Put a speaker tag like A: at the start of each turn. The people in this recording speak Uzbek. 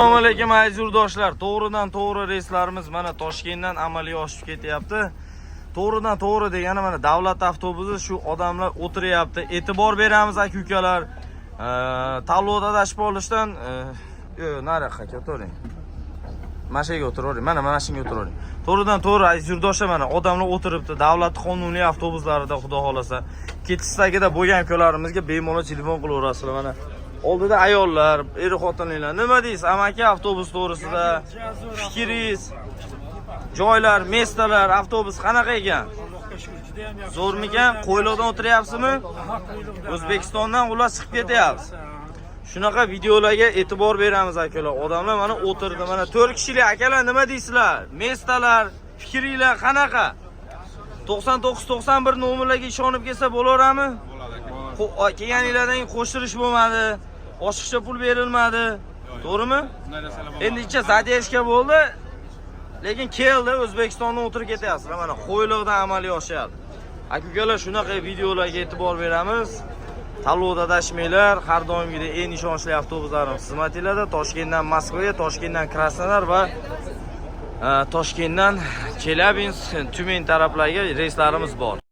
A: Assalomu alaykum aziz yurtdoshlar. To'g'ridan to'g'ri reyslarimiz mana Toshkentdan amalga oshib ketyapti. To'g'ridan to'g'ri degani mana davlat avtobusi, shu odamlar o'tiryapti. E'tibor beramiz aka-ukalar. Tanlovda adashib olishdan nariyoqqa o'tiring. Mashinaga o'tiravering. Mana mashinaga o'tiravering. To'g'ridan to'g'ri aziz yurtdoshlar, mana odamlar o'tiribdi. Davlat qonuniy avtobuslarida xudo xolasa ketishdagida bo'lgan ukalarimizga bemalol telefon qilaverasizlar mana. Oldida ayollar, er-xotinlar. Nima deysiz amaki avtobus to'g'risida? Fikringiz, joylar, mestalar, avtobus qanaqa ekan? Zo'rmikan? Qo'yliqdan o'tiryapsizmi? O'zbekistondan ular chiqib ketyapsiz. Shunaqa videolarga e'tibor beramiz akalar. Odamlar mana o'tirdi, mana 4 kishilik akalar, nima deysizlar? Mestalar, fikringlar qanaqa? 99-91 nomerlarga ishonib kelsa bo'laveradimi? Kelganinglardan qo'shirish bo'lmadi. Oshiqcha pul berilmadi. To'g'rimi? Endi ichcha zadeshka bo'ldi. Lekin keldi, O'zbekistondan o'tirib ketyapsizlar. Mana Qo'yliqdan amalga oshyapti. Aka-ukalar, shunaqa videolarga e'tibor beramiz. Tanlovda adashmanglar. Har doimgidek eng ishonchli avtobuslarimiz xizmatinglarda. Toshkentdan Moskvaga, Toshkentdan Krasnodar va Toshkentdan Chelyabinsk, Tyumen taraflariga reyslarimiz bor.